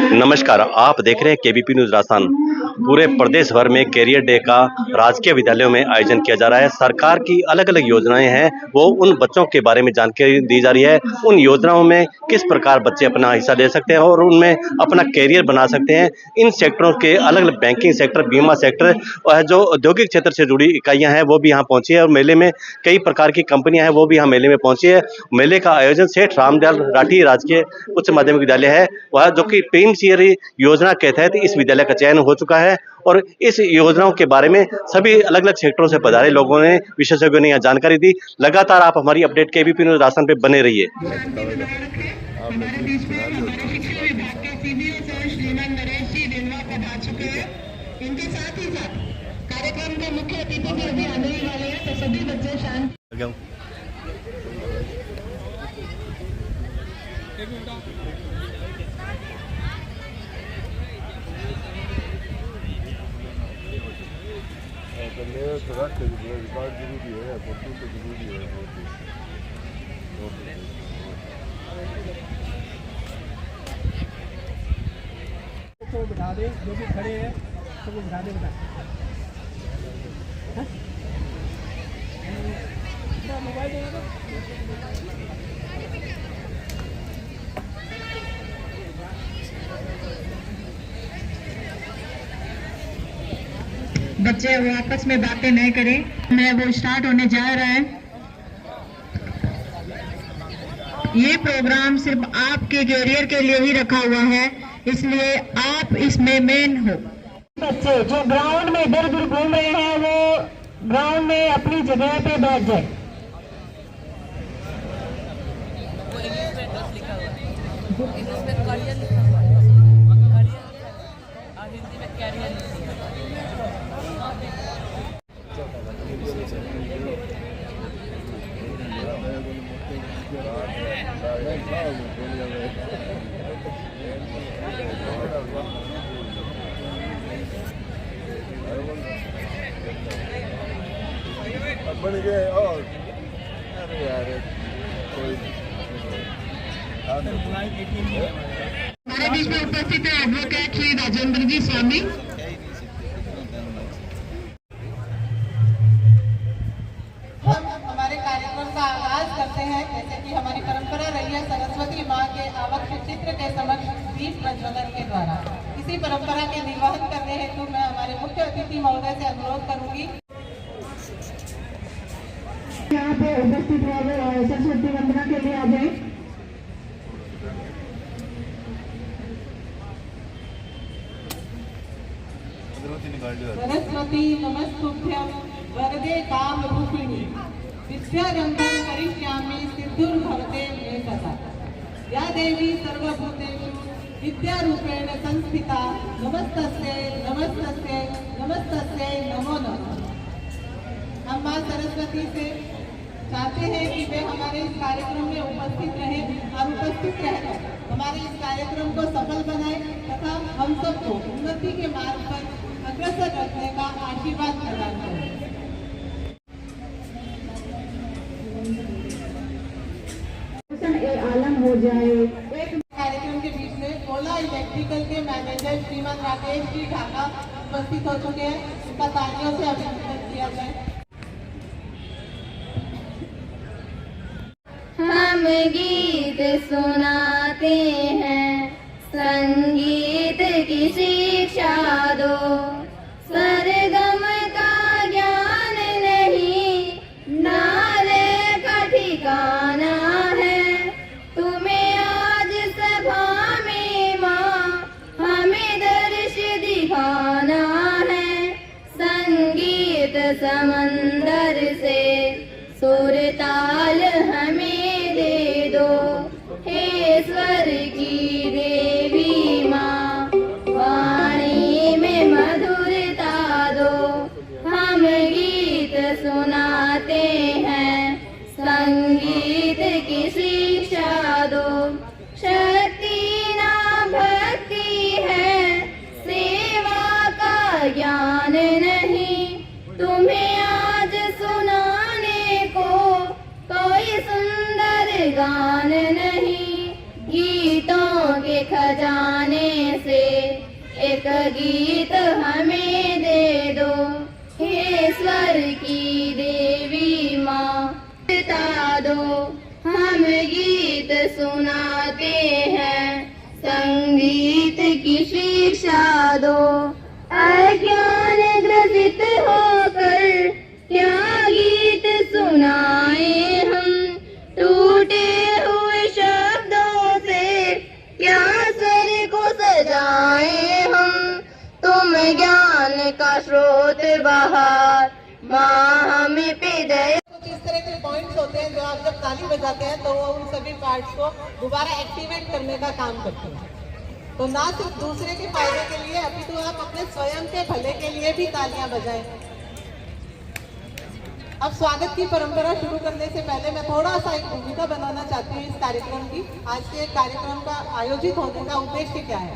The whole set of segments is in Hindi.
नमस्कार, आप देख रहे हैं केबीपी न्यूज़ राजस्थान। पूरे प्रदेश भर में कैरियर डे का राजकीय विद्यालयों में आयोजन किया जा रहा है। सरकार की अलग-अलग योजनाएं हैं, वो उन बच्चों के बारे में जानकारी दी जा रही है। उन योजनाओं में किस प्रकार बच्चे अपना हिस्सा दे सकते हैं और उनमें अपना कैरियर बना सकते हैं। इन सेक्टरों के अलग-अलग बैंकिंग सेक्टर, बीमा सेक्टर और जो औद्योगिक क्षेत्र से जुड़ी इकाइयाँ हैं, वो भी यहाँ पहुँची है और मेले में कई प्रकार की कंपनियाँ हैं, वो भी यहाँ मेले में पहुँची है। मेले का आयोजन सेठ रामदयाल राठी राजकीय उच्च माध्यमिक विद्यालय है, वह जो कि प्रीमसीरी योजना के तहत इस विद्यालय का चयन हो चुका है और इस योजनाओं के बारे में सभी अलग-अलग सेक्टरों से पधारे लोगों ने, विशेषज्ञों ने यहाँ जानकारी दी। लगातार आप हमारी अपडेट केबीपी न्यूज़ राजस्थान पे बने रहिए। इनके साथ ही साथ कार्यक्रम के मुख्य अतिथि भी अभी आने ही वाले हैं, तो सभी बच्चे शांत। तो बिठा दे, जो भी खड़े हैं सबको बिठा दे बेटा। मोबाइल देगा बच्चे वो आपस में बातें नहीं करें, मैं वो स्टार्ट होने जा रहा है। ये प्रोग्राम सिर्फ आपके कैरियर के लिए ही रखा हुआ है, इसलिए आप इसमें मेन हो। बच्चे जो ग्राउंड में इधर उधर घूम रहे हैं, वो ग्राउंड में अपनी जगह पे बैठ जाए। बन गए और अरे यार हमारे बीच में उपस्थित है एडवोकेट श्री राजेंद्र जी स्वामी। हम हमारे कार्यक्रम का आगाज करते हैं, जैसे कि हमारी परंपरा रही है सरस्वती माँ के आवक चित्र के समक्ष दीप प्रज्वलन के द्वारा। इसी परंपरा के निर्वहन करने हेतु मैं हमारे मुख्य अतिथि महोदय से अनुरोध करूंगी यहाँ पे उपस्थित रहे सरस्वती वंदना के लिए आ जाए। सरस्वती नमस्तुभ्यं वरदे काम रूपिणी विद्यारंभं करिष्यामि सिद्धिर्भवते मे सदा। या देवी सर्वभूतेषु विद्यारूपेण संस्थिता नमस्तस्यै नमस्तस्यै नमस्तस्यै नमो नमः। हम माँ सरस्वती से चाहते हैं कि वे हमारे इस कार्यक्रम में उपस्थित रहें और उपस्थित रहकर हमारे इस कार्यक्रम को सफल बनाए तथा हम सबको उन्नति के मार्ग पर अग्रसर रखने का आशीर्वाद प्रदान करें। आलम हो जाए। एक कार्यक्रम के बीच में ओला इलेक्ट्रिकल के मैनेजर श्रीमान राकेश जी ढाका उपस्थित हो चुके हैं, उनका तालियों से अभिनंदन किया जाए। हम गीत सुनाते हैं, संगीत की शिक्षा दो। सरगम का ज्ञान नहीं, नाल का ठिकाना है। तुम्हें आज सभा में माँ हमें दर्श दिखाना है। संगीत समंदर से सुर ताल हमें दे दो, हे स्वर की के खजाने से एक गीत हमें दे दो, हे स्वर की देवी माँ बता दो। हम गीत सुनाते हैं, संगीत की शिक्षा दो। अज्ञान ग्रसित होकर क्या गीत सुनाए हम, टूटे हुए शब्दों से क्या स्वर को सजाए हम। तुम ज्ञान का स्रोत बहार, माँ हमें पे दया। कुछ इस तरह के पॉइंट्स होते हैं जो आप जब ताली बजाते हैं तो वो उन सभी पार्ट्स को दोबारा एक्टिवेट करने का काम करते हैं। तो ना सिर्फ दूसरे के फायदे के लिए अपितु आप अपने स्वयं के भले के लिए भी तालियां बजाएं। अब स्वागत की परंपरा शुरू करने से पहले मैं थोड़ा सा एक भूमिका बनाना चाहती हूँ इस कार्यक्रम की। आज के कार्यक्रम का आयोजित होने का उद्देश्य क्या है?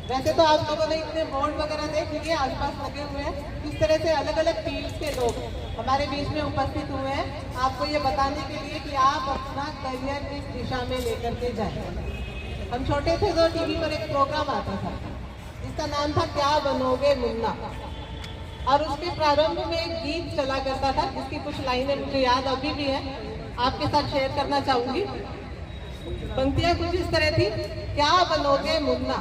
वैसे तो आप लोगों ने इतने बोर्ड वगैरह देख लिए आसपास लगे हुए हैं, किस तरह से अलग अलग फील्ड के लोग हमारे बीच में उपस्थित हुए हैं आपको ये बताने के लिए कि आप अपना करियर किस दिशा में लेकर के जाएं। हम छोटे थे तो टीवी पर एक प्रोग्राम आता था जिसका नाम था क्या बनोगे मुन्ना, और उसके प्रारंभ में एक गीत चला करता था जिसकी कुछ लाइनें मुझे याद अभी भी है, आपके साथ शेयर करना चाहूंगी। पंक्तियां कुछ इस तरह थी, क्या बनोगे मुन्ना,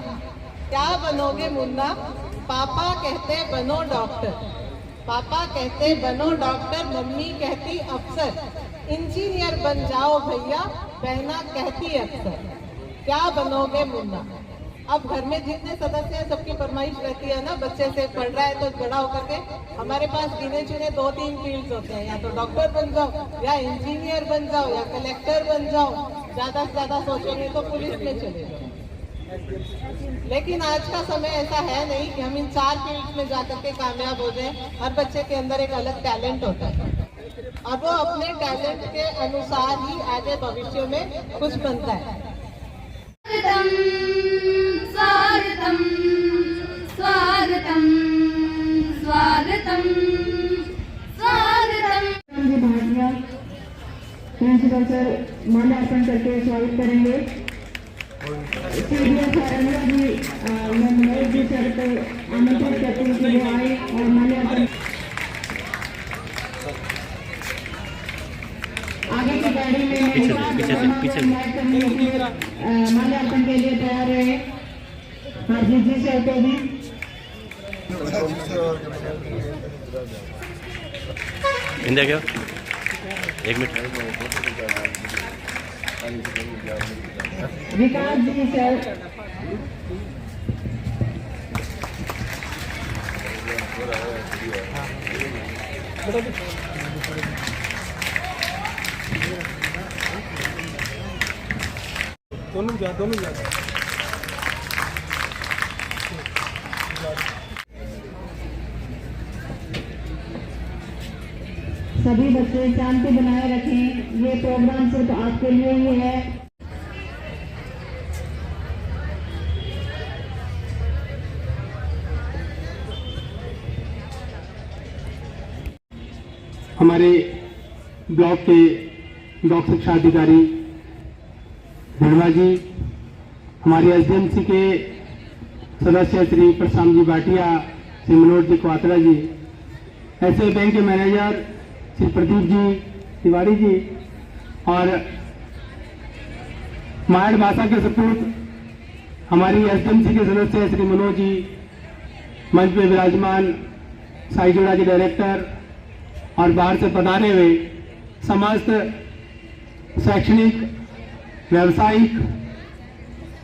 क्या बनोगे मुन्ना, पापा कहते बनो डॉक्टर, पापा कहते बनो डॉक्टर, मम्मी कहती अफसर, इंजीनियर बन जाओ भैया, बहना कहती अफसर, क्या बनोगे मुन्ना। अब घर में जितने सदस्य हैं सबकी फरमाइश रहती है ना, बच्चे से पढ़ रहा है तो बड़ा होकर के हमारे पास गिने चुने 2-3 फील्ड्स होते हैं, या तो डॉक्टर बन जाओ, या इंजीनियर बन जाओ, या कलेक्टर बन जाओ, ज्यादा से ज्यादा सोचेंगे तो पुलिस में चले जाओ। लेकिन आज का समय ऐसा है नहीं कि हम इन 4 फील्ड्स में जाकर के कामयाब हो जाएं। हर बच्चे के अंदर एक अलग टैलेंट होता है और वो अपने टैलेंट के अनुसार ही आगे भविष्य में कुछ बनता है। स्वागतम स्वागतम स्वागतम स्वागतम। भाटिया प्रिंसिपल सर माल्यार्पण करके स्वागत करेंगे। मनोज जी सर को आमंत्रित करते हैं कि वो आए और माल्यार्पण। आगे की गाड़ी में माल्यार्पण के लिए तैयार रहे हरजीत जी सर को भी। इंडिया क्या 1 मिनट। विकास जी सर, दोनों जा सभी बच्चे शांति बनाए रखें। ये प्रोग्राम सिर्फ आपके लिए ही है। हमारे ब्लॉक के ब्लॉक शिक्षा अधिकारी धनवा जी, हमारे एसडीएमसी के सदस्य श्री प्रशांत जी भाटिया, श्री मनोज जी क्वात्रा जी, ऐसे बैंक के मैनेजर श्री प्रदीप जी तिवारी जी, और मायड़ भाषा के सपूत हमारी एसडीएमसी के सदस्य श्री मनोज जी, मंच में विराजमान साईजोड़ा के डायरेक्टर और बाहर से पधारे हुए समस्त शैक्षणिक, व्यावसायिक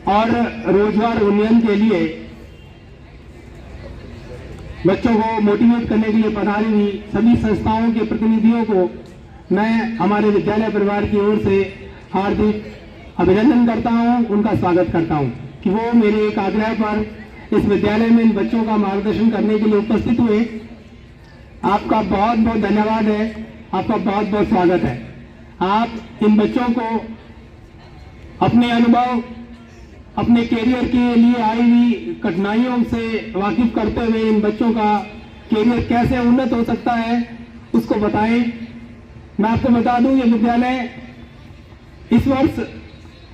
और रोजगार उन्नयन के लिए बच्चों को मोटिवेट करने के लिए पधारी हुई सभी संस्थाओं के प्रतिनिधियों को मैं हमारे विद्यालय परिवार की ओर से हार्दिक अभिनंदन करता हूं, उनका स्वागत करता हूं कि वो मेरे एक आग्रह पर इस विद्यालय में इन बच्चों का मार्गदर्शन करने के लिए उपस्थित हुए। आपका बहुत बहुत धन्यवाद है, आपका बहुत बहुत स्वागत है। आप इन बच्चों को अपने अनुभव, अपने कैरियर के लिए आई हुई कठिनाइयों से वाकिफ करते हुए इन बच्चों का कैरियर कैसे उन्नत हो सकता है उसको बताएं। मैं आपको बता दूं, ये विद्यालय इस वर्ष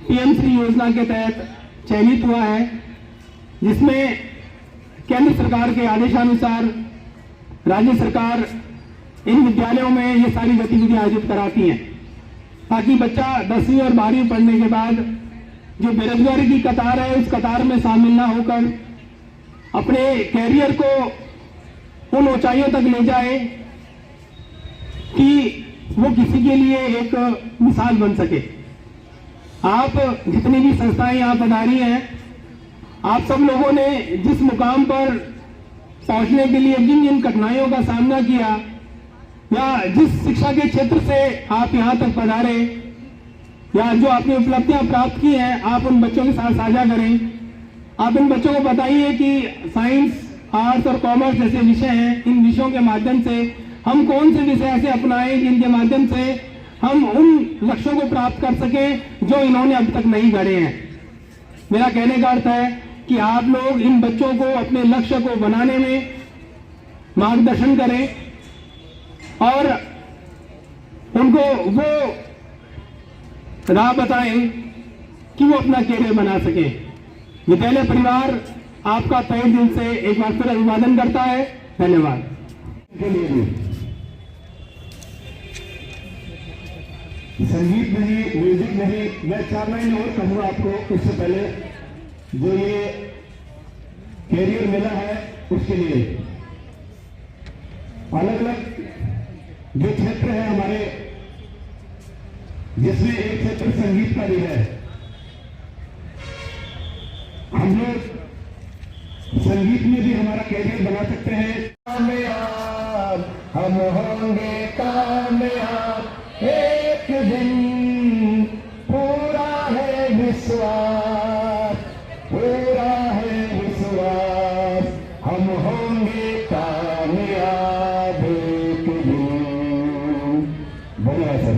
पीएम श्री योजना के तहत चयनित हुआ है, जिसमें केंद्र सरकार के आदेशानुसार राज्य सरकार इन विद्यालयों में ये सारी गतिविधियां आयोजित कराती हैं, ताकि बच्चा 10वीं और 12वीं पढ़ने के बाद जो बेरोजगारी की कतार है उस कतार में शामिल ना होकर अपने कैरियर को उन ऊंचाइयों तक ले जाए कि वो किसी के लिए एक मिसाल बन सके। आप जितनी भी संस्थाएं यहाँ पधारी हैं, आप सब लोगों ने जिस मुकाम पर पहुंचने के लिए जिन जिन कठिनाइयों का सामना किया या जिस शिक्षा के क्षेत्र से आप यहाँ तक पधारे या जो आपने उपलब्धियां प्राप्त की हैं, आप उन बच्चों के साथ साझा करें। आप इन बच्चों को बताइए कि साइंस, आर्ट्स और कॉमर्स जैसे विषय हैं, इन विषयों के माध्यम से हम कौन से विषय ऐसे अपनाएं जिनके माध्यम से हम उन लक्ष्यों को प्राप्त कर सकें जो इन्होंने अब तक नहीं गढ़े हैं। मेरा कहने का अर्थ है कि आप लोग इन बच्चों को अपने लक्ष्य को बनाने में मार्गदर्शन करें और उनको वो राह बताएं कि वो अपना कैरियर बना सकें। विद्यालय परिवार आपका तहे दिल से एक बार फिर अभिवादन करता है। धन्यवाद। संगीत नहीं, म्यूजिक नहीं, मैं 4 लाइन और कहूँगा आपको। उससे पहले जो ये कैरियर मिला है उसके लिए अलग अलग जो क्षेत्र है हमारे, जिसमें एक क्षेत्र संगीत का भी है। हम लोग संगीत में भी हमारा कैरियर बना सकते हैं। कामयाब हम होंगे, कामयाब एक दिन, पूरा है विश्वास, पूरा है विश्वास, हम होंगे कामयाब एक दिन। बढ़िया sir.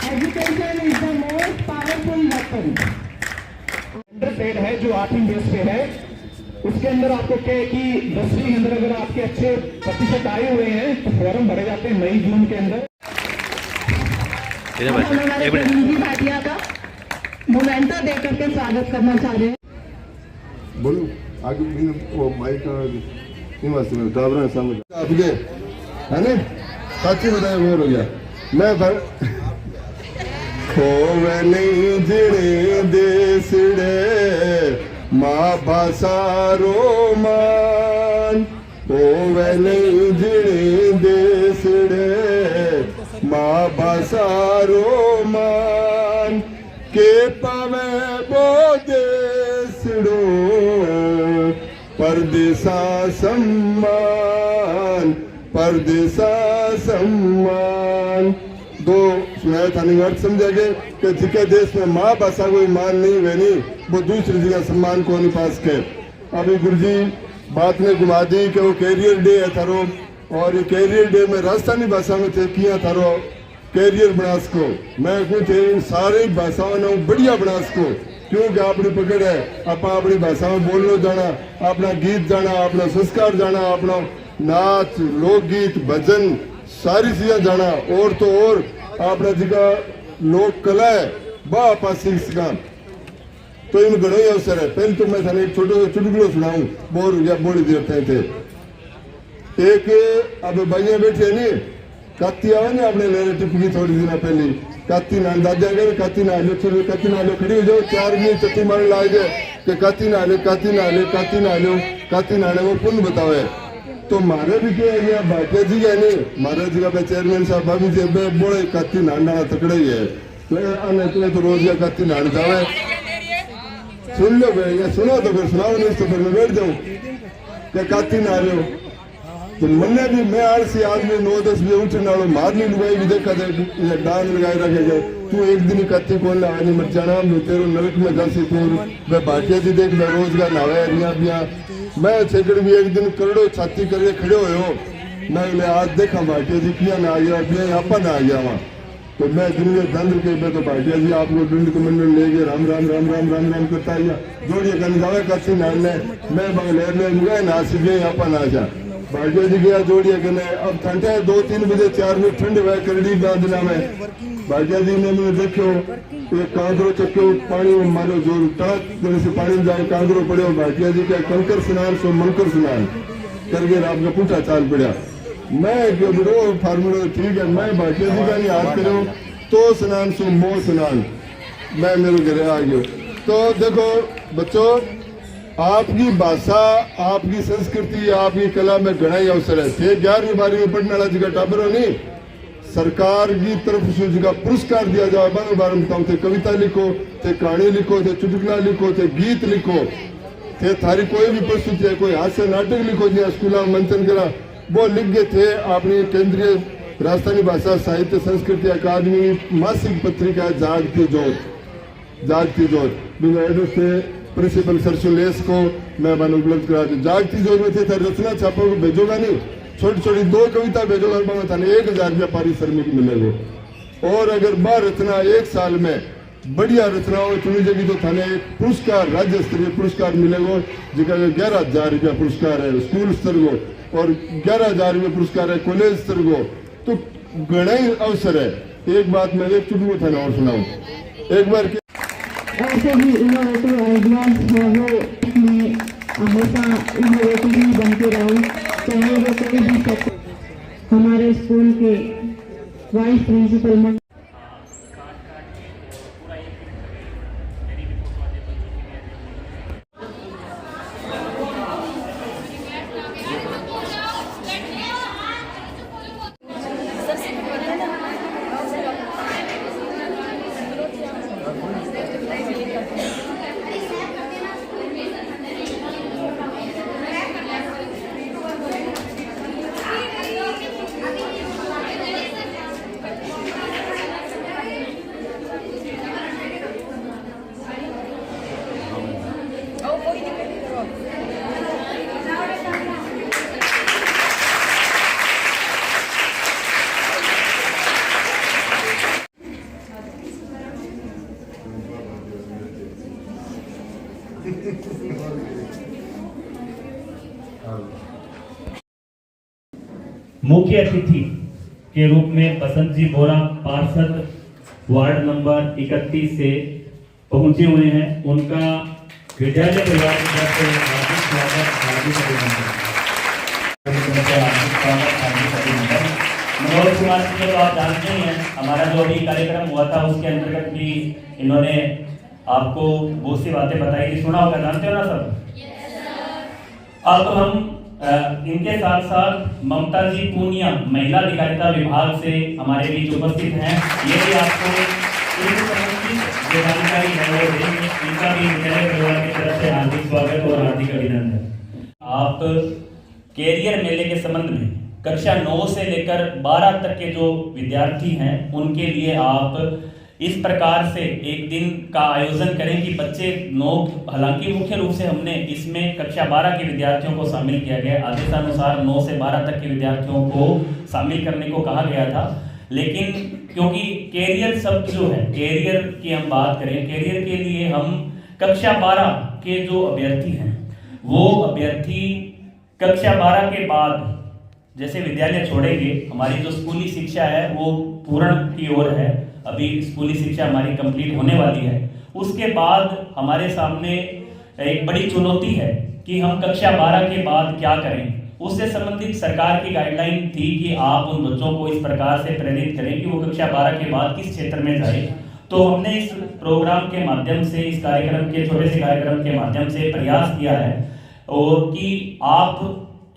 Education is the most powerful weapon. Underpaid है जो 8वीं बेस पे है, उसके अंदर आपको क्या है कि 10वीं के अंदर अगर आपके अच्छे प्रतिशत आए हुए हैं तो फॉर्म भरे जाते हैं मई जून के अंदर। भाटिया का मोमेंटो दे करके स्वागत करना चाह रहे हैं। बोलो आगे वो माइक निवासी में टावरा सामने आपके है ना साथी बताया वो हो गया। मैं पर खोवे नहीं जिड़े देसड़े माँ बासारो मान, खोवे नहीं जिड़े देसड़े माँ बासारो मान, के पावे वो देसड़ो परदेसा सम्मान, परदेसा सम्मान। दो सुनाया था नहीं अर्थ समझा गए कि जिके देश में माँ भाषा कोई मान नहीं वे नहीं वो दूसरी जगह सम्मान को नहीं पास के। अभी गुरु जी बात ने घुमा दी कि वो कैरियर डे है थारो, और ये कैरियर डे में राजस्थानी भाषा में थे किया थारो कैरियर बना सको। मैं कुछ सारी भाषाओं ने बढ़िया बना सको, क्योंकि अपनी पकड़ है, आप अपनी भाषा में बोलना जाना, अपना गीत जाना, अपना संस्कार जाना, अपना नाच, लोकगीत, भजन सारी चीजें जाना, और तो और आपने जिका लोक कला है वह आप सीख सका। तो इन घड़ों ही अवसर है। पहले तो मैं थाने एक छोटे चुटकुलो सुनाऊं, बोर या बोली देर थे। एक अब भाइया बैठे नहीं काती आवे ना अपने लेने टिपकी थोड़ी दिन पहले काती ना दादा गए काती ना लो चलो काती ना लो खड़ी हो जाओ 4 मिनट चट्टी मारने लाए गए कि काती ना लो काती ना लो काती ना लो काती ना लो वो पुण्य बतावे। तो मारे भी क्या गया भाटिया जी गए नहीं महाराज जी का चेयरमैन साहब भाभी जी बोले काती नाना तकड़े ही है तो रोज या काती नान जावे। सुन लो भैया सुनो तो फिर सुनाओ नहीं तो फिर मैं बैठ जाऊँ क्या काती ना लो। तो मन्ने भी मैं आलसी आदमी 9-10 बजे उठने वालों मारनी लुगाई भी देखा जाए डांग लगाए रखे गए तू एक दिन कत्ती खोल ना आनी मत जाना तेरे नरक में जल से तू मैं भाटिया जी देख मैं रोजगार नावे रिया बिया मैं छेकड़ भी एक दिन करोड़ों छाती करके खड़े हो मैं आज देखा भाटिया जी किया ना आ गया बिया यहाँ पर ना आ गया वहाँ। तो मैं दिन में दंड के मैं तो भाटिया जी आपको दंड कमंडल ले गए राम राम राम राम राम राम करता है जोड़िए कन जावे कत्ती नाने मैं बगलेर में मुगा ना सीधे यहाँ पर ना जा भाटिया जी गया जोड़िया के लिए अब ठंडे 2-3 बजे 4 बजे ठंड हुआ करड़ी बांधना में भाटिया जी ने मैंने देखो एक कांगरो चक्को पानी में मारो जोर टाक जैसे से पानी में जाए कांगरो पड़े भाटिया जी का कंकर स्नान सो मंकर स्नान करके आपका पुठा चाल पड़ा। मैं बड़ो फार्मूला ठीक है मैं भाटिया जी का नहीं याद करो तो स्नान सो मोह स्नान मैं मेरे घर आ गया। तो देखो बच्चों आपकी भाषा आपकी संस्कृति आपकी कला में घना ही अवसर है थे 11वीं 12वीं पढ़ने वाला जगह टाबरों नहीं सरकार की तरफ से जगह पुरस्कार दिया जाए बार बार बताऊं थे कविता लिखो थे कहानी लिखो थे चुटकुला लिखो थे गीत लिखो थे थारी कोई भी प्रस्तुति है कोई हास्य नाटक लिखो जो स्कूल में मंथन करा वो लिख गए थे अपनी केंद्रीय राजस्थानी भाषा साहित्य संस्कृति अकादमी मासिक पत्रिका जागती जोत से प्रिंसिपल सरसुलेस को मैं मैंने उपलब्ध करा दी जागती जोर में थे रचना छापा को भेजोगा नहीं छोटी छोटी 2 कविता भेजोगा थाने 1000 रुपया पारिश्रमिक मिलेगा और अगर 12 रचना 1 साल में बढ़िया रचनाओं चुनी जाएगी तो थाने एक पुरस्कार राज्य स्तरीय पुरस्कार मिलेगा जिसका 11,000 रुपया पुरस्कार है स्कूल स्तर को और 11,000 रुपया पुरस्कार है कॉलेज स्तर को तो घना ही अवसर है। एक बात मैं एक चुटकुला थाने और सुनाऊं एक बार ऐसे ही इनोवेटिव आइडियाज है वो इसमें हमेशा इनोवेटिव ही बनते रहो चाहे वो कोई भी सेक्टर। हमारे स्कूल के वाइस प्रिंसिपल मुख्य अतिथि के रूप में बसंत जी बोरा पार्षद वार्ड नंबर 31 से पहुंचे हुए हैं। उनका विद्यालय परिवार की तरफ से हार्दिक स्वागत हार्दिक अभिनंदन। मनोज कुमार जी को आप जानते ही हैं हमारा जो अभी कार्यक्रम हुआ था उसके अंतर्गत भी इन्होंने आपको बहुत सी बातें बताई थी सुना होगा जानते हो ना सब। अब हम इनके साथ साथ ममता जी पूनिया महिला अधिकारिता विभाग से हमारे बीच उपस्थित हैं। ये भी आपको जो जानकारी है वो देंगे। इनका भी विद्यालय परिवार की तरफ से हार्दिक स्वागत और हार्दिक अभिनंदन। आप कैरियर मेले के संबंध में कक्षा 9 से लेकर 12 तक के जो विद्यार्थी हैं उनके लिए आप इस प्रकार से एक दिन का आयोजन करें कि बच्चे 9 हालांकि मुख्य रूप से हमने इसमें कक्षा 12 के विद्यार्थियों को शामिल किया गया आदेशानुसार 9 से 12 तक के विद्यार्थियों को शामिल करने को कहा गया था। लेकिन क्योंकि कैरियर शब्द जो है कैरियर की हम बात करें कैरियर के लिए हम कक्षा 12 के जो अभ्यर्थी हैं वो अभ्यर्थी कक्षा 12 के बाद जैसे विद्यालय छोड़ेंगे हमारी जो स्कूली शिक्षा है वो पूर्ण की ओर है। अभी स्कूली शिक्षा हमारी कंप्लीट होने वाली है। उसके बाद हमारे सामने एक बड़ी चुनौती है कि हम कक्षा 12 के बाद क्या करें। उससे संबंधित सरकार की गाइडलाइन थी कि आप उन बच्चों को इस प्रकार से प्रेरित करें कि वो कक्षा 12 के बाद किस क्षेत्र में जाए। तो हमने इस प्रोग्राम के माध्यम से इस कार्यक्रम के छोटे से कार्यक्रम के माध्यम से प्रयास किया है और कि आप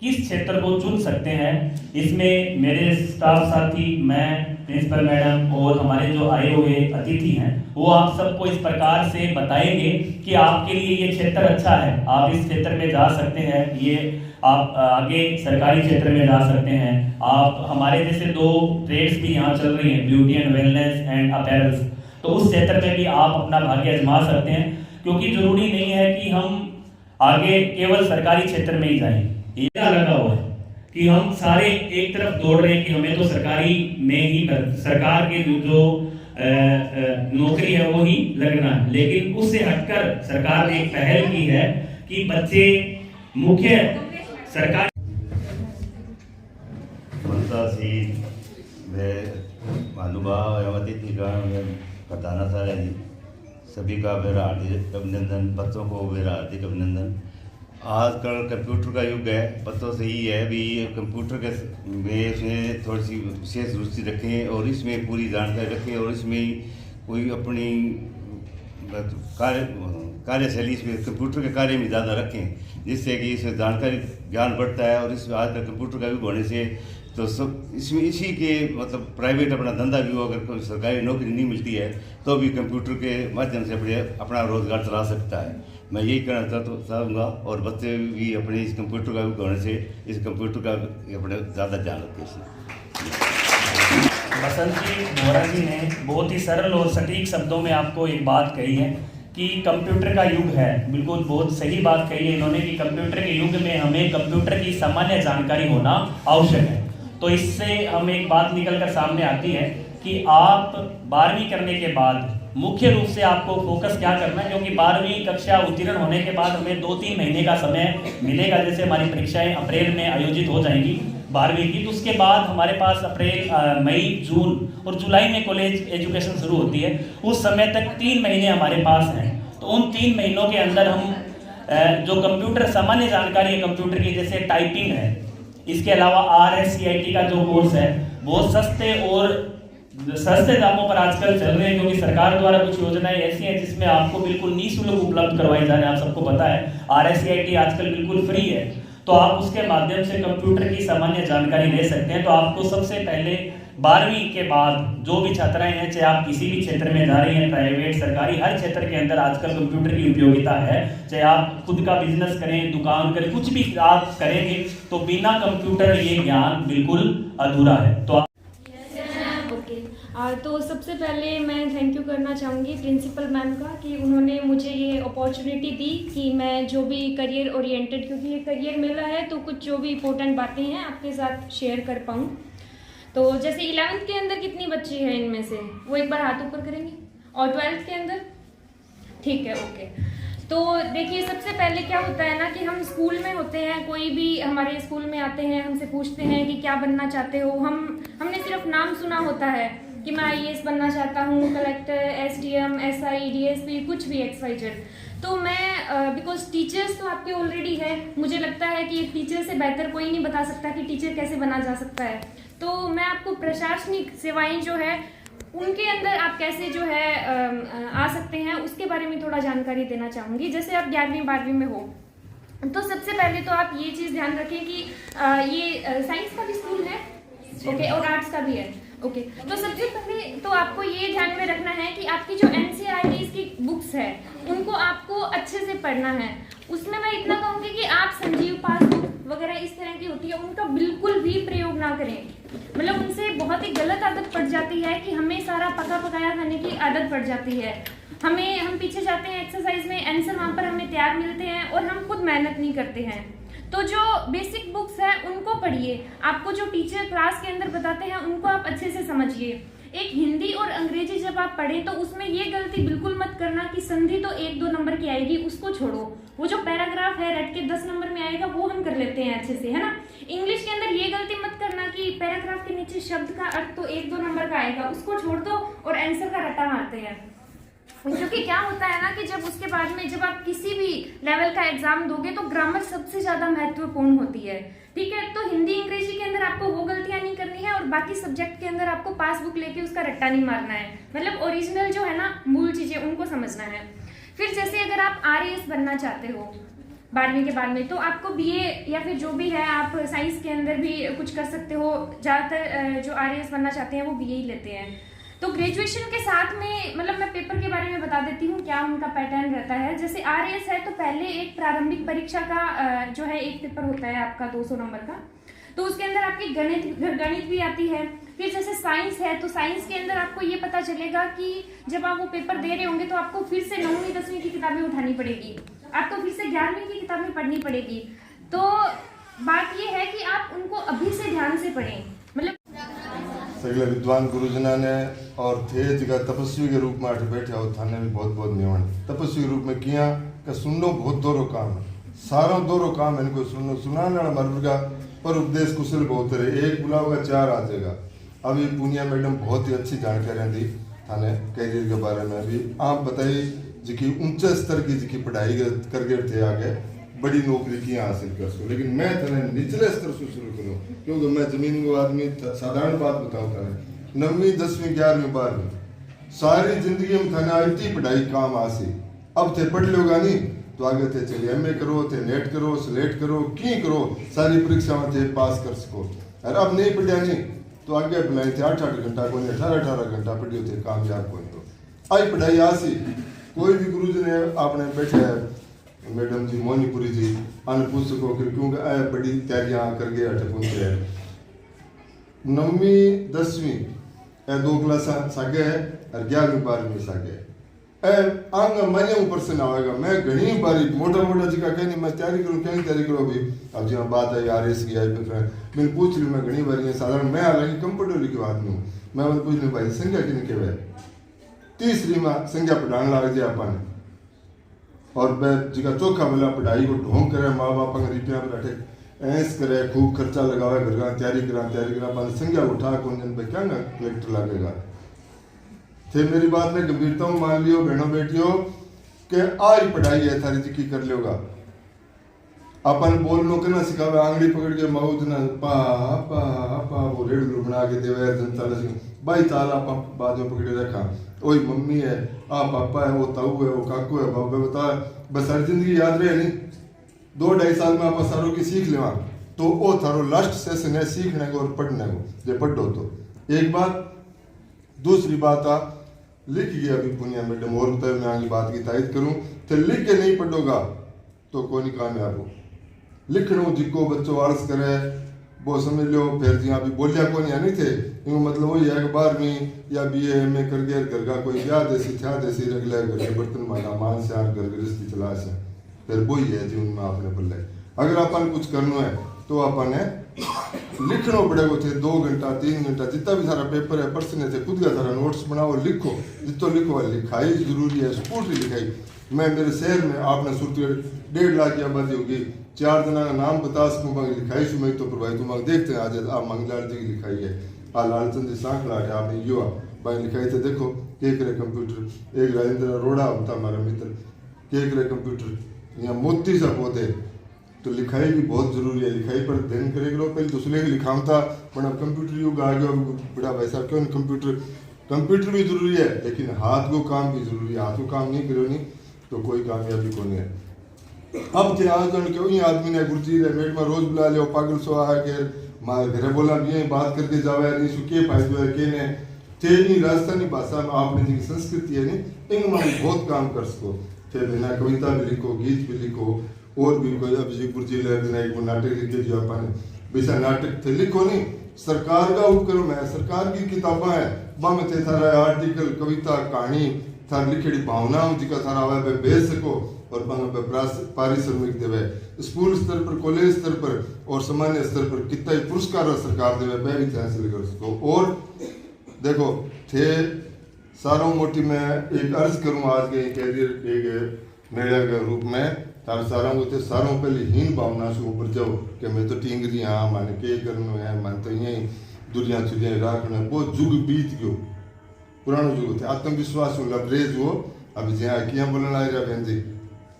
किस क्षेत्र को चुन सकते हैं। इसमें मेरे स्टाफ साथी मैं प्रिंसिपल मैडम और हमारे जो आए हुए अतिथि हैं वो आप सबको इस प्रकार से बताएंगे कि आपके लिए ये क्षेत्र अच्छा है आप इस क्षेत्र में जा सकते हैं। ये आप आगे सरकारी क्षेत्र में जा सकते हैं। आप हमारे जैसे 2 ट्रेड्स भी यहाँ चल रही हैं beauty and wellness and apparels तो उस क्षेत्र में भी आप अपना भाग्य आजमा सकते हैं क्योंकि जरूरी नहीं है कि हम आगे केवल सरकारी क्षेत्र में ही जाएं। ये लगा हुआ है कि हम सारे एक तरफ दौड़ रहे हैं कि हमें तो सरकारी में ही सरकार के जो नौकरी है वो ही लगना है। लेकिन उससे हटकर सरकार ने एक पहल की है कि बच्चे मुख्य सरकार माता शहीद वे महानुभाव एवं अतिथिगण में प्रधान सारा जी सभी का मेरा हार्दिक अभिनंदन, बच्चों को मेरा हार्दिक अभिनंदन। आजकल कंप्यूटर का युग है, बच्चों से ही है भी कंप्यूटर के में इसमें थोड़ी सी विशेष रुचि रखें और इसमें पूरी जानकारी रखें और इसमें कोई अपनी कार्यशैली इसमें कंप्यूटर के कार्य में ज़्यादा रखें, जिससे कि इसमें जानकारी ज्ञान बढ़ता है। और इसमें आजकल कंप्यूटर का युग होने से तो सब इसमें इसी के मतलब प्राइवेट अपना धंधा भी हो, अगर कोई सरकारी नौकरी नहीं मिलती है तो भी कंप्यूटर के माध्यम से अपना रोजगार चला सकता है। मैं यही कहना चाहूँगा और बच्चे भी अपने इस कंप्यूटर का युग होने से इस कंप्यूटर का अपने ज़्यादा ध्यान रखें। बसंत जी बोरा जी ने बहुत ही सरल और सटीक शब्दों में आपको एक बात कही है कि कंप्यूटर का युग है। बिल्कुल बहुत सही बात कही है इन्होंने कि कंप्यूटर के युग में हमें कंप्यूटर की सामान्य जानकारी होना आवश्यक है। तो इससे हम एक बात निकल कर सामने आती है कि आप 12वीं करने के बाद मुख्य रूप से आपको फोकस क्या करना है, क्योंकि 12वीं कक्षा उत्तीर्ण होने के बाद हमें 2-3 महीने का समय मिलेगा। जैसे हमारी परीक्षाएं अप्रैल में आयोजित हो जाएंगी 12वीं की, तो उसके बाद हमारे पास अप्रैल, मई, जून और जुलाई में कॉलेज एजुकेशन शुरू होती है। उस समय तक 3 महीने हमारे पास हैं। तो उन 3 महीनों के अंदर हम जो कंप्यूटर सामान्य जानकारी है कंप्यूटर की, जैसे टाइपिंग है, इसके अलावा RSCIT का जो कोर्स है बहुत सस्ते दामों पर आजकल चल रहे हैं, क्योंकि सरकार द्वारा कुछ योजनाएं ऐसी हैं जिसमें आपको बिल्कुल निःशुल्क उपलब्ध करवाई जा रही है। आप सबको पता है RSCIT आजकल बिल्कुल फ्री है, तो आप उसके माध्यम से कंप्यूटर की सामान्य जानकारी ले सकते हैं। तो आपको सबसे पहले 12वीं के बाद जो भी छात्राएं हैं, चाहे आप किसी भी क्षेत्र में जा रही हैं, प्राइवेट, सरकारी, हर क्षेत्र के अंदर आजकल कंप्यूटर की उपयोगिता है। चाहे आप खुद का बिजनेस करें, दुकान करें, कुछ भी आप करेंगे तो बिना कंप्यूटर ये ज्ञान बिल्कुल अधूरा है। तो सबसे पहले मैं थैंक यू करना चाहूँगी प्रिंसिपल मैम का कि उन्होंने मुझे ये अपॉर्चुनिटी दी कि मैं जो भी करियर ओरिएंटेड, क्योंकि ये करियर मेला है तो कुछ जो भी इंपॉर्टेंट बातें हैं आपके साथ शेयर कर पाऊँ। तो जैसे 11th के अंदर कितनी बच्ची है इनमें से, वो एक बार हाथ ऊपर करेंगे, और 12th के अंदर, ठीक है, ओके। तो देखिए सबसे पहले क्या होता है ना कि हम स्कूल में होते हैं, कोई भी हमारे स्कूल में आते हैं, हमसे पूछते हैं कि क्या बनना चाहते हो। हमने सिर्फ नाम सुना होता है कि मैं IAS बनना चाहता हूँ, कलेक्टर, SDM, SI, DSP, कुछ भी XYZ। तो मैं बिकॉज टीचर्स तो आपके ऑलरेडी है, मुझे लगता है कि एक टीचर से बेहतर कोई नहीं बता सकता कि टीचर कैसे बना जा सकता है। तो मैं आपको प्रशासनिक सेवाएं जो है उनके अंदर आप कैसे जो है आ सकते हैं उसके बारे में थोड़ा जानकारी देना चाहूँगी। जैसे आप 11वीं 12वीं में हो तो सबसे पहले तो आप ये चीज़ ध्यान रखें कि ये साइंस का भी स्कूल है, ओके, और आर्ट्स का भी है, ओके। तो सबसे पहले तो आपको ये ध्यान में रखना है कि आपकी जो NCERT की बुक्स है उनको आपको अच्छे से पढ़ना है। उसमें मैं इतना कहूँगी कि आप संजीव पासबुक वगैरह इस तरह की होती है उनका बिल्कुल भी प्रयोग ना करें। मतलब उनसे बहुत ही गलत आदत पड़ जाती है कि हमें सारा पका पकाया खाने की आदत पड़ जाती है। हम पीछे जाते हैं एक्सरसाइज में, आंसर वहाँ पर हमें तैयार मिलते हैं और हम खुद मेहनत नहीं करते हैं। तो जो बेसिक बुक्स हैं उनको पढ़िए, आपको जो टीचर क्लास के अंदर बताते हैं उनको आप अच्छे से समझिए। एक हिंदी और अंग्रेजी जब आप पढ़ें तो उसमें ये गलती बिल्कुल मत करना कि संधि तो 1-2 नंबर की आएगी, उसको छोड़ो। वो जो पैराग्राफ है रट के 10 नंबर में आएगा वो हम कर लेते हैं अच्छे से, है ना। इंग्लिश के अंदर ये गलती मत करना कि पैराग्राफ के नीचे शब्द का अर्थ तो 1-2 नंबर का आएगा, उसको छोड़ दो और आंसर का रट्टा मारते हैं। क्योंकि क्या होता है ना कि जब उसके बाद में जब आप किसी भी लेवल का एग्जाम दोगे तो ग्रामर सबसे ज्यादा महत्वपूर्ण होती है, ठीक है। तो हिंदी अंग्रेजी के अंदर आपको वो गलतियां नहीं करनी है और बाकी सब्जेक्ट के अंदर आपको पासबुक लेके उसका रट्टा नहीं मारना है। मतलब ओरिजिनल जो है ना मूल चीजें उनको समझना है। फिर जैसे अगर आप RAS बनना चाहते हो 12वीं के बाद में तो आपको BA या फिर जो भी है आप साइंस के अंदर भी कुछ कर सकते हो। ज़्यादातर जो RAS बनना चाहते हैं वो BA ही लेते हैं। तो ग्रेजुएशन के साथ में मतलब मैं पेपर के बारे में बता देती हूँ क्या उनका पैटर्न रहता है। जैसे RAS है तो पहले एक प्रारंभिक परीक्षा का जो है एक पेपर होता है आपका 200 नंबर का, तो उसके अंदर आपकी गणित भी आती है। फिर जैसे साइंस है तो साइंस के अंदर आपको ये पता चलेगा कि जब आप वो पेपर दे रहे होंगे तो आपको फिर से 9वीं 10वीं की किताबें उठानी पड़ेगी, आपको फिर से 11वीं की किताबें पढ़नी पड़ेगी। तो बात ये है कि आप उनको अभी से ध्यान से पढ़ें। मतलब सगले विद्वान गुरुजना ने और थे जगह तपस्वी के रूप में आठ बैठे और थाने भी बहुत बहुत नियमन तपस्वी के रूप में किया कि सुननो बहुत दोरो काम है, सारो दोरो काम है, इनको सुनना सुनाने वाला मर्द का पर उपदेश कुशल बहुत रहे, एक बुलाओगा 4 आ जाएगा। अभी पूनिया मैडम बहुत ही अच्छी जानकारियाँ दी थाने कैरियर के बारे में। भी आप बताइए जी ऊंचे स्तर की जी पढ़ाई कर गए थे, आगे बड़ी नौकरी की हासिल कर सको, लेकिन मैं थाने निचले स्तर से शुरू करूँ, क्योंकि मैं जमीन को आदमी साधारण बात बताऊँ थाने 9वीं 10वीं 11वीं 12वीं सारी जिंदगी में थाने IT पढ़ाई काम आसी। अब थे पढ़ लोगा नहीं तो आगे थे चलिए MA करो, थे नेट करो, स्लेट करो, की करो, सारी परीक्षाओं थे पास कर सको। और अब नहीं पढ़िया नहीं तो आगे बुलाए थे 8-8 घंटा को 18-18 घंटा पढ़ियो थे, कामयाब को तो आई पढ़ाई आसी। कोई भी गुरु जी ने आपने बैठे है मैडम जी मोनीपुरी जी अन पूछ सको क्योंकि आए बड़ी तैयारियां करके अठे पहुंचे है। 9वीं 10वीं 2 क्लास सागे है और 11वीं 12वीं सागे आंग मने ऊपर से ना आएगा। मैं घनी बारी मोटा जी का कहनी मैं तैयारी करूँ कहीं तैयारी करो भी। अब जब बात आई RS की आई मैंने पूछ ली, मैं घनी बारी साधारण मैं हालांकि कंप्यूटर लिखो आदमी हूँ, मैं उन्हें पूछ ली भाई संख्या किन के वे 30वीं में संख्या पढ़ाने लग जाए अपन और जिका चौखा वाला पढ़ाई को ढोंग करे, माँ बाप रुपया बैठे ऐस करे, खूब खर्चा लगावे, घर का तैयारी करा संख्या उठा कौन पे क्या ना कलेक्टर लगेगा थे। मेरी बात में गंभीरता मान लियो बहनों बेटियों के आई पढ़ाई है थारी जी की कर लोगा। अपन बोलनो के ना सिखावे, आंगली पकड़ के मऊज ना पा पा पा वो रेडियो बना के देवे जनता ने भाई ताला बाद में पकड़े रखा, ओई मम्मी है आ पापा है वो ताऊ है वो काकू है बाबा बता बस हर जिंदगी याद रहे नहीं। 2-2.5 साल में आप सारों की सीख लेवा तो वो थारो लास्ट सेशन है सीखने को और पढ़ने को, जो पढ़ो तो एक बात। दूसरी बात आ लिख गया अभी पुनिया मैडम और बताए, मैं आगे बात की तायद करूं तो लिख के नहीं पढ़ोगा तो कोई नहीं कामयाब हो। लिखनो जिको बच्चों आलस करे वो समझ लो फिर जी अभी बोलिया को नहीं थे इनको मतलब वही है कि 12वीं या BA MA कर गया घर का कोई ब्याह देसी था देसी रगला घर के बर्तन माना मान से घर गृहस्थी चला से फिर वही है जीवन में आपने पल्ले। अगर अपन कुछ करना है तो अपन है लिखना पड़ेगा थे 2 घंटा 3 घंटा जितना भी सारा पेपर है पर्सन थे खुद का सारा नोट्स बनाओ लिखो जितो लिखो। लिखाई जरूरी है, स्कूटरी लिखाई। मैं मेरे शहर में आपने सुरती 1.5 लाख की आबादी होगी, 4 जना का नाम बता सकूँ लिखाई सुमाई तो प्रभावित तुम देखते हैं। आज आप मंगलाल जी की लिखाई है, आ लालचंद जी सांखला है, आपने युवा भाई लिखाई थे देखो के करे कंप्यूटर। एक राजेंद्र अरोड़ा होता हमारा मित्र के करे कंप्यूटर यहाँ मोती सा पौधे तो लिखाई भी बहुत जरूरी है। लिखाई पर ध्यान करेगा पहले दूसरे की लिखाम था पर अब कंप्यूटर युग आ गया बड़ा वैसा क्यों नहीं। कंप्यूटर भी जरूरी है लेकिन हाथ को काम भी जरूरी है। हाथ को काम नहीं करो नहीं तो कोई कामयाबी को नहीं है। अब थे आज क्यों ही आदमी ने गुरुजी मेट में रोज बुला लिया पागल सो आ के मारे घर बोला भी बात करके जावे नहीं सु के फायदो है के ने थे नहीं राजस्थानी भाषा में आपने जी संस्कृति है नहीं इन में बहुत काम कर सको थे बिना कविता भी लिखो गीत भी लिखो और भी कोई अब जी गुरुजी ले बिना एक नाटक लिखे जो अपन वैसा नाटक थे लिखो नहीं। सरकार का उपक्रम है, सरकार की किताबें है बम थे थारा आर्टिकल कविता कहानी थार लिखेड़ी भावनाओं जिका थारा आवे पे भेज सको और बंग पे पारिश्रमिक देवे। स्कूल स्तर पर कॉलेज स्तर पर और सामान्य स्तर पर कितना ही पुरस्कार सरकार देवे पे भी हासिल कर सको। और देखो थे सारों मोटी में एक अर्ज करूँ आज के कैरियर एक मेले के रूप में तार सारों को थे सारों पहले हीन भावना से ऊपर जाओ कि मैं तो टिंगरी हाँ माने के करना है मान तो यही दुनिया चुनिया राखना वो जुग बीत गयो पुरानो जुग थे। आत्मविश्वास लबरेज हो अभी जहाँ क्या बोलना आ रहा बहन जी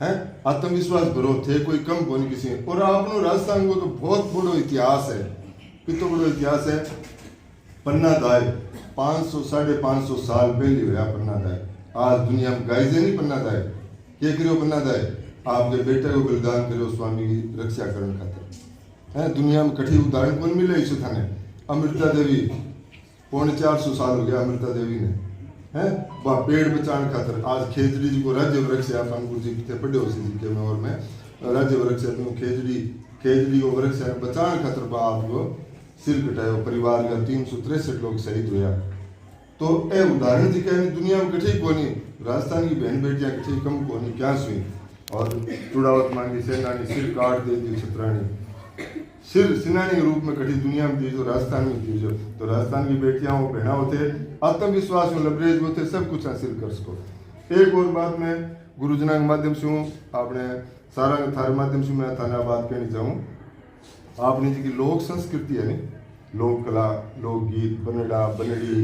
है आत्मविश्वास भरो थे कोई कम को नहीं किसी। और आपनो राजस्थान को तो बहुत बड़ो इतिहास है, कितना बड़ो इतिहास है। पन्ना दाय 500-550 साल पहले हुआ पन्ना दाय। आज दुनिया में गाइजे नहीं पन्ना दाय क्या करो पन्ना दाय आपके बेटे को बलिदान करो स्वामी की रक्षा करने खातिर है। दुनिया में कठी उदाहरण कौन मिले इस थाने अमृता देवी 450 साल हो गया अमृता देवी ने है वह पेड़ बचाने खातिर आज खेजड़ी जी को राज्य वृक्ष अपन गुरु जी थे पढ़े हो जी के में और मैं राज्य वृक्ष खेजड़ी को वृक्ष बचाने खातिर आपको सिर कटायो परिवार का 363 लोग शहीद हुआ। तो ए उदाहरण जी कहनी दुनिया में कठी कोनी राजस्थान की बहन बेटियां कठी कम कोनी क्या सुई। और चुड़ावत मांगी सेनानी सिर काट दे दी छतरानी सिर सेनानी के रूप में कठी दुनिया में दी जो राजस्थान में दी जो तो राजस्थान की बेटियां वो बहना होते आत्मविश्वास में लबरेज होते सब कुछ हासिल कर सको। एक और बात मैं गुरुजना के माध्यम से हूँ आपने सारा थारे माध्यम से मैं थाना बात कहनी चाहूँ आपने जी की लोक संस्कृति है नी, लोक कला, लोकगीत, बनड़ा बनड़ी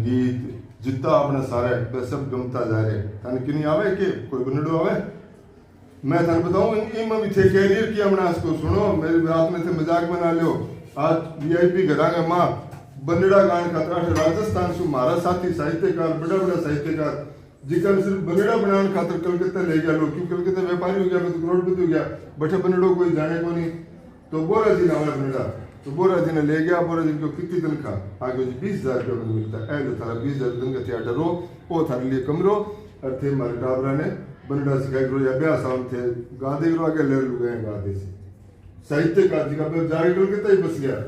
गीत जितना अपना सारा है सब गमता जा रहे। थाने कि नहीं आवे कि कोई बनड़ो आवे? मैं थाने बताऊं इनमें भी थे कैरियर की हमने इसको सुनो, मेरी बात में थे मजाक बना लियो। आज वीआईपी घरांगे माँ बनड़ा गान का राजस्थान से हमारा साथी साहित्यकार, बड़ा बड़ा साहित्यकार जिकर सिर्फ बनड़ा बनाने खातर कलकत्ता ले गया लोग, क्यों कलकत्ता व्यापारी हो गया, मैं तो करोड़पति हो गया, बटे बनड़ो कोई जाने को नहीं। तो बोरा जी नाम है बनड़ा, तो बोरा जी ने ले गया। बोरा जी को कितनी तनख्वाह? आगे जी 20,000 रुपये मिलता है। लो थारा 20,000 दिन का थिएटर हो, वो थारे लिए कमरो और थे हमारे टाबरा ने बनड़ा सिखाई करो या ब्याह साउंड थे गा दे करो आगे ले लुगाए गा दे से साहित्यकार जी का जाके कलकत्ता ही बस गया।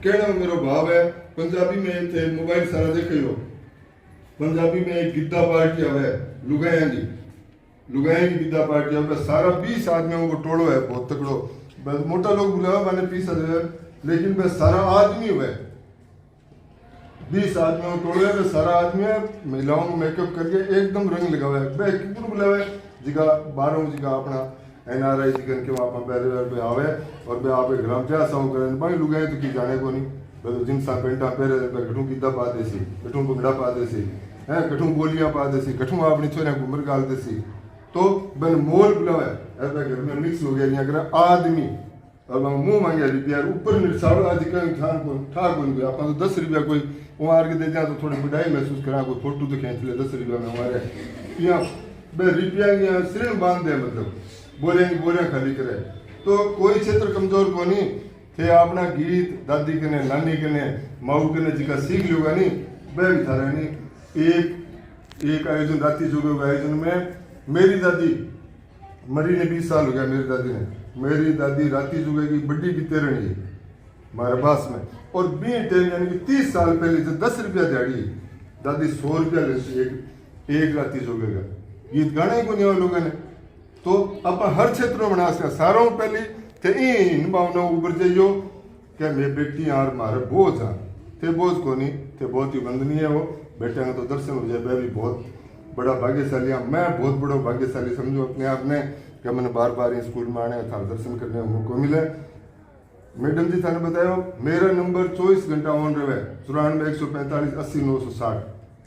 कहना मेरा भाव है पंजाबी में थे मोबाइल सारा देखे हो, पंजाबी में एक गिद्दा पार्टी आवे लुगाया की, लुगाया की गिद्दा पार्टी आवे, सारा 20 आदमियों को टोलो है बहुत तकड़ो, मोटा लोग बुलावा मैंने 20 हजार, लेकिन वह सारा आदमी हुआ 20 आदमियों को टोलो है, वह सारा आदमी है महिलाओं को मेकअप करके एकदम रंग लगा हुआ है। वह कितने बुलावा है जिका 12 जिका अपना NRI जिकन के वहाँ पे आवे और वह आप ग्राम जा साउ करें भाई लुगाए तो की जाने को नहीं, जिनसा पेंटा पहरे कठू गिद्दा पा देसी, कठू भंगड़ा पा देसी है, कठू बोलियां पा देसी, कठू अपनी छोरिया घूमर गाल देसी। तो बन मोल बुलावा है घर में मिक्स हो गया अगर आदमी और मुंह मांगे रुपया ऊपर निरसाव आज ठान को ठाक बन गया। आप 10 रुपया कोई वहाँ आके दे जाए तो थोड़ी बढ़ाई महसूस करा, कोई फोटो तो खींच ले 10 रुपया में हमारे यहाँ रुपया यहाँ श्रेण बांध दे, मतलब बोरिया खाली करे। तो कोई क्षेत्र कमजोर को नहीं थे, अपना गीत दादी के ने नानी के ने माऊ के ने जिका सीख लियोगा नहीं वह भी था नहीं। एक आयोजन राती जोगे आयोजन में मेरी दादी मरी ने 20 साल हो गया, मेरी दादी राती जुगे की बड्डी की तेरणी हमारे पास में, और 20 यानी कि 30 साल पहले जो 10 रुपया दिहाड़ी दादी 100 रुपया लेती एक राती जुगे का गीत गाने को नहीं लोगों ने। तो आप हर क्षेत्र में बना सकते सारों पहले थे इन भावना उबर जाइयो क्या मेरे बेटी यार मारे बोझ हाँ थे बोझ को नहीं थे, बहुत ही वंदनीय है वो बेटे तो दर्शन हो जाए, मैं भी बहुत बड़ा भाग्यशाली हाँ, मैं बहुत बड़ा भाग्यशाली समझो अपने आप में क्या मैंने बार बार स्कूल में आने था दर्शन करने का मौका मिले। मैडम जी थाने बताया मेरा नंबर 24 घंटा ऑन रहे 94 145 80 960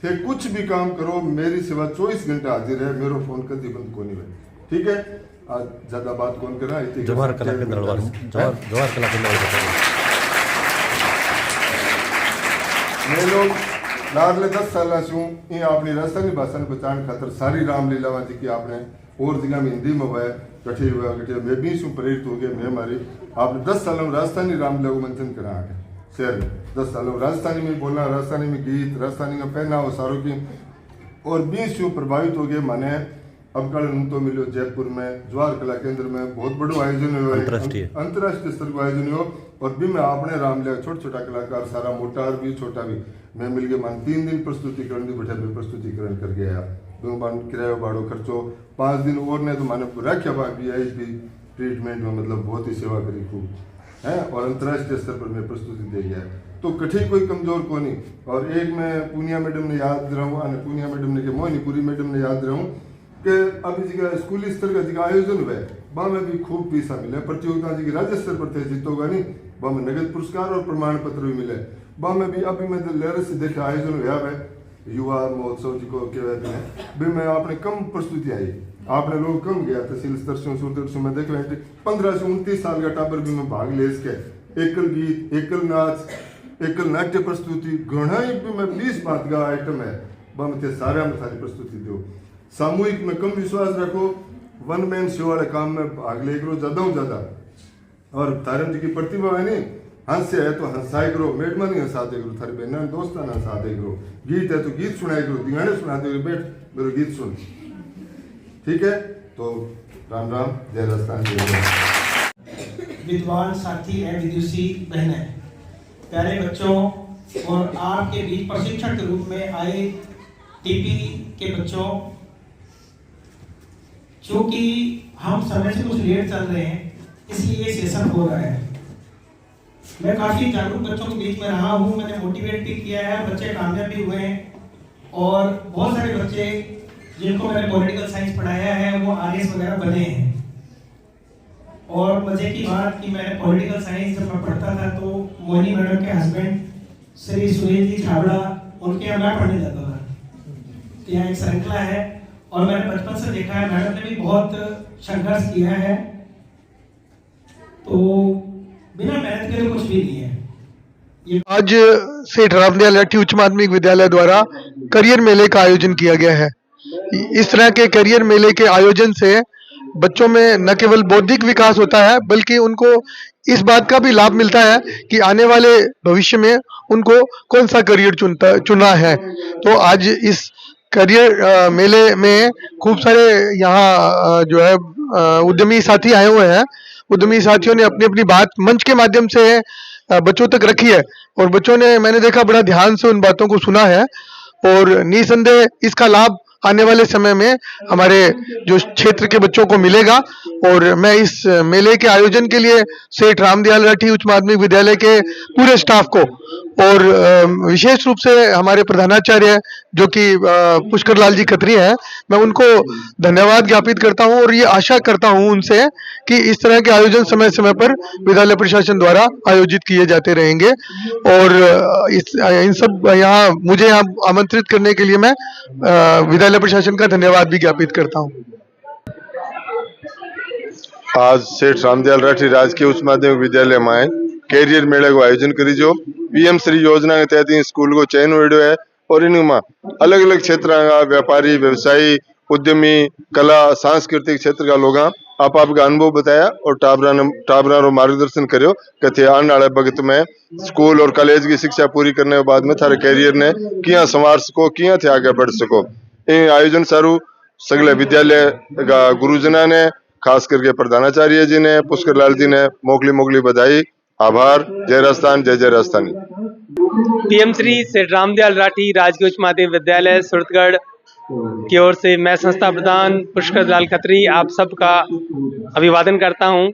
थे, कुछ भी काम करो मेरी सेवा 24 घंटा हाजिर है, मेरा फोन कभी बंद को नहीं है। ठीक है, आज ज्यादा बात कौन करा जवाहर कला केंद्र मैं लोग लाडले 10 साल से ये अपनी राजस्थानी भाषा बचाने खातर सारी रामलीला जी की आपने और जगह में हिंदी में हुआ कठे हुआ कठे मैं भी शू प्रेरित हो गया। मैं हमारी आपने 10 साल में राजस्थानी रामलीला को मंथन करा आगे शहर में 10 साल में राजस्थानी में बोलना, राजस्थानी में गीत, राजस्थानी में पहनावा सारों की, और 20 शू प्रभावित हो गए। माने अब कल तो मिलो जयपुर में जवाहर कला केंद्र में बहुत बड़ा आयोजन हो, अंतर्राष्ट्रीय स्तर का आयोजन हो, और भी मैं आपने रामलीला छोटा छोटा कलाकार सारा मोटा और भी छोटा भी मैं मिल गया मान 3 दिन प्रस्तुतिकरण भी बैठे प्रस्तुतिकरण कर गया किराया भाड़ो खर्चो 5 दिन और ने तो माने रखा VIP ट्रीटमेंट में, मतलब बहुत ही सेवा करी खूब है, और अंतर्राष्ट्रीय स्तर पर मैं प्रस्तुति दे गया। तो कठे कोई कमजोर को नहीं। और एक मैं पूनिया मैडम ने याद रहूँ, पूनिया मैडम ने मोहिनीपुरी मैडम ने याद रहूँ कि अभी जगह स्कूली स्तर का जगह आयोजन हुआ है वहाँ में भी खूब पैसा मिले, प्रतियोगिता जी राज्य स्तर पर थे जीतोगा नहीं वहाँ में नगद पुरस्कार और प्रमाण पत्र भी मिले। वहाँ में भी अभी मैं लहर से देखे आयोजन हुआ है युवा महोत्सव जी को कहते हैं भी मैं आपने कम प्रस्तुति आई, आपने लोग कम गया तहसील स्तर से मैं देख रहे 15 से 29 साल का टाबर भी मैं भाग ले इसके एकल गीत, एकल नाच, एकल नाट्य प्रस्तुति घना ही भी मैं 20 बात का आइटम है वह में सारे में सारी प्रस्तुति दो। सामूहिक में कम विश्वास रखो, वन मैन शो वाले काम में भाग ले करो ज्यादा ज्यादा, और तारम जी की प्रतिभा है नहीं हंसे है तो हंसाए करो, मेडमा नहीं हंसा दे करो, थारे बहना दोस्ता ना हंसा दे करो, गीत है तो गीत सुनाए करो, दिगाने सुना दे करो, बैठ मेरे गीत सुन। ठीक है, तो राम राम, जय राजस्थान, जय विद्वान साथी है, विदुषी बहनें, प्यारे बच्चों और आपके बीच प्रशिक्षण के रूप में आए टीपी के बच्चों, चूंकि हम समय से कुछ लेट चल रहे हैं इसलिए ये सेशन हो रहा है। मैं काफी जागरूक बच्चों के बीच में रहा हूँ, मैंने मोटिवेट भी किया है, बच्चे कामयाब भी हुए हैं, और बहुत सारे बच्चे जिनको मैंने पॉलिटिकल साइंस पढ़ाया है वो RS वगैरह बने हैं। और मजे की बात कि मैंने पॉलिटिकल साइंस जब मैं पढ़ता था तो मोहिनी मैडम के हस्बैंड श्री सुरेश जी छाबड़ा उनके यहाँ मैं पढ़ने जाता था। तो यहाँ एक श्रृंखला है और मैंने बचपन से देखा है, मैडम ने भी बहुत संघर्ष किया है, तो बिना मेहनत के कुछ भी नहीं है। आज सेठ रामदयाल लाठी उच्च माध्यमिक विद्यालय द्वारा करियर मेले का आयोजन किया गया है। इस तरह के करियर मेले के आयोजन से बच्चों में न केवल बौद्धिक विकास होता है बल्कि उनको इस बात का भी लाभ मिलता है कि आने वाले भविष्य में उनको कौन सा करियर चुनना है। तो आज इस करियर मेले में खूब सारे यहाँ जो है उद्यमी साथी आए हुए हैं। उद्यमी साथियों ने अपनी अपनी बात मंच के माध्यम से बच्चों तक रखी है और बच्चों ने, मैंने देखा, बड़ा ध्यान से उन बातों को सुना है और निसंदेह इसका लाभ आने वाले समय में हमारे जो क्षेत्र के बच्चों को मिलेगा। और मैं इस मेले के आयोजन के लिए सेठ रामदयाल लाठी उच्च माध्यमिक विद्यालय के पूरे स्टाफ को और विशेष रूप से हमारे प्रधानाचार्य जो कि पुष्कर लाल जी खत्री हैं, मैं उनको धन्यवाद ज्ञापित करता हूं और ये आशा करता हूं उनसे कि इस तरह के आयोजन समय समय पर विद्यालय प्रशासन द्वारा आयोजित किए जाते रहेंगे। और इन सब यहाँ मुझे यहाँ आमंत्रित करने के लिए मैं विद्यालय प्रशासन का धन्यवाद भी ज्ञापित करता हूँ। आज सेठ रामदयाल लाठी राजकीय उच्च माध्यमिक विद्यालय में कैरियर मेले को आयोजन करीजो। पीएम श्री योजना के तहत स्कूल को चयन हुए है और इनमें अलग अलग क्षेत्र का व्यापारी, व्यवसायी, उद्यमी, कला, सांस्कृतिक क्षेत्र का लोग आपका अनुभव बताया और टाबरा रो मार्गदर्शन करो कि आने वाले वक्त में स्कूल और कॉलेज की शिक्षा पूरी करने के बाद में थारे कैरियर ने किया संवार सको, किया थे आगे बढ़ सको। इन आयोजन सारू सगले विद्यालय का गुरुजना ने, खास करके प्रधानाचार्य जी ने, पुष्कर लाल जी ने मोकली बधाई, आभार। जय राजस्थान, जय जय राजस्थानी। पीएम श्री सेठ रामदयाल लाठी राजकीय उच्च माध्यमिक विद्यालय सूरतगढ़ की ओर से मैं संस्था प्रधान पुष्कर लाल खत्री आप सबका अभिवादन करता हूं।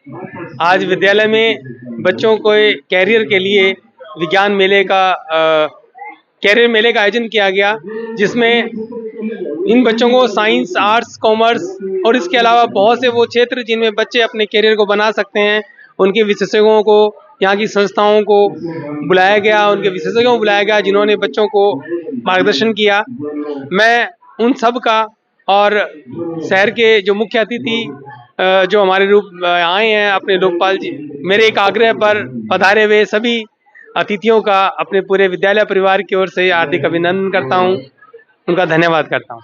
आज विद्यालय में बच्चों को कैरियर के लिए विज्ञान मेले का कैरियर मेले का आयोजन किया गया, जिसमें इन बच्चों को साइंस, आर्ट्स, कॉमर्स और इसके अलावा बहुत से वो क्षेत्र जिनमें बच्चे अपने कैरियर को बना सकते हैं, उनके विशेषज्ञों को, यहाँ की संस्थाओं को बुलाया गया, उनके विशेषज्ञों को बुलाया गया जिन्होंने बच्चों को मार्गदर्शन किया। मैं उन सब का और शहर के जो मुख्य अतिथि जो हमारे रूप आए हैं, अपने लोकपाल जी, मेरे एक आग्रह पर पधारे हुए सभी अतिथियों का अपने पूरे विद्यालय परिवार की ओर से हार्दिक अभिनंदन करता हूँ, उनका धन्यवाद करता हूँ।